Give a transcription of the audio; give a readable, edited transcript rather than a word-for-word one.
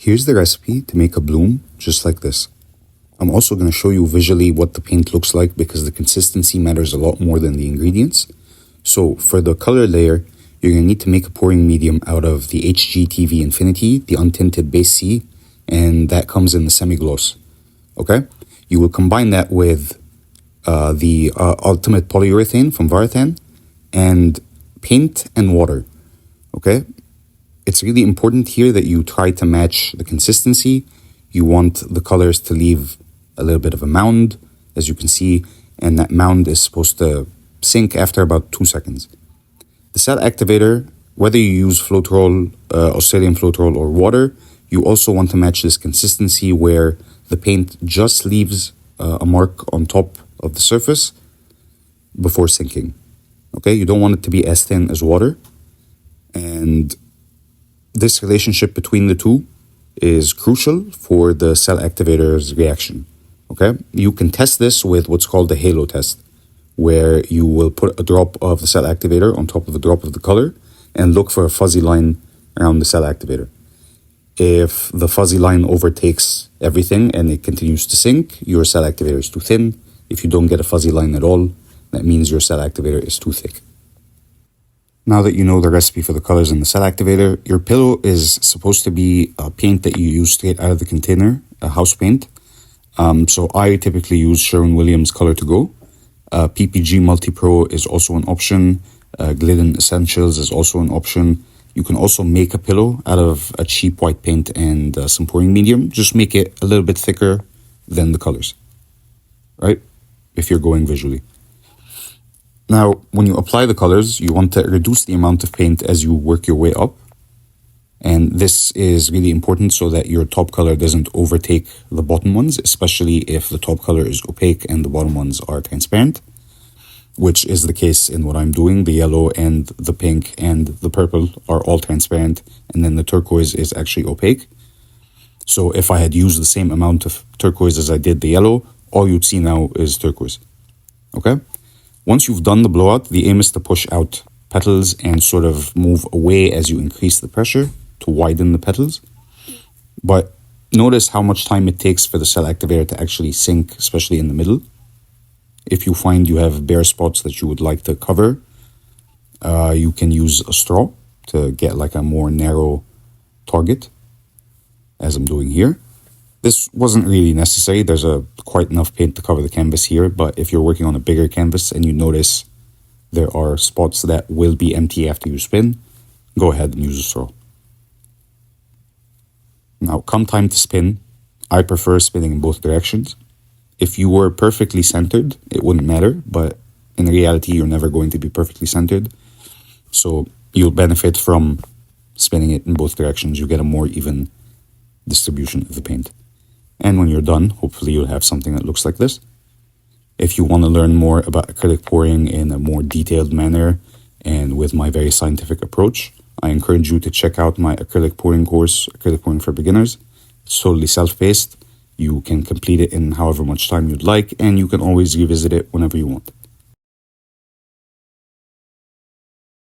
Here's the recipe to make a bloom just like this. I'm also going to show you visually what the paint looks like because the consistency matters a lot more than the ingredients. So for the color layer, you're going to need to make a pouring medium out of the HGTV Infinity, the untinted base C, and that comes in the semi-gloss. Okay? You will combine that with the Ultimate Polyurethane from Varathan and paint and water. Okay? It's really important here that you try to match the consistency. You want the colors to leave a little bit of a mound, as you can see, and that mound is supposed to sink after about 2 seconds. The cell activator, whether you use Floetrol, Australian Floetrol or water, you also want to match this consistency where the paint just leaves a mark on top of the surface before sinking. Okay, you don't want it to be as thin as water. And this relationship between the two is crucial for the cell activator's reaction. Okay, you can test this with what's called the halo test, where you will put a drop of the cell activator on top of a drop of the color and look for a fuzzy line around the cell activator. If the fuzzy line overtakes everything and it continues to sink, your cell activator is too thin. If you don't get a fuzzy line at all, that means your cell activator is too thick. Now that you know the recipe for the colors in the cell activator, your pillow is supposed to be a paint that you use straight out of the container, a house paint. So I typically use Sherwin-Williams Color to Go. PPG Multi-Pro is also an option. Glidden Essentials is also an option. You can also make a pillow out of a cheap white paint and some pouring medium. Just make it a little bit thicker than the colors, right? If you're going visually. Now, when you apply the colors, you want to reduce the amount of paint as you work your way up. And this is really important so that your top color doesn't overtake the bottom ones, especially if the top color is opaque and the bottom ones are transparent, which is the case in what I'm doing. The yellow and the pink and the purple are all transparent, and then the turquoise is actually opaque. So if I had used the same amount of turquoise as I did the yellow, all you'd see now is turquoise. Okay? Once you've done the blowout, the aim is to push out petals and sort of move away as you increase the pressure to widen the petals. But notice how much time it takes for the cell activator to actually sink, especially in the middle. If you find you have bare spots that you would like to cover, you can use a straw to get like a more narrow target, as I'm doing here. This wasn't really necessary. There's quite enough paint to cover the canvas here, but if you're working on a bigger canvas and you notice there are spots that will be empty after you spin, go ahead and use a straw. Now, come time to spin, I prefer spinning in both directions. If you were perfectly centered, it wouldn't matter, but in reality, you're never going to be perfectly centered. So you'll benefit from spinning it in both directions. You get a more even distribution of the paint. And when you're done, hopefully you'll have something that looks like this. If you want to learn more about acrylic pouring in a more detailed manner and with my very scientific approach, I encourage you to check out my acrylic pouring course, Acrylic Pouring for Beginners. It's totally self-paced. You can complete it in however much time you'd like, and you can always revisit it whenever you want.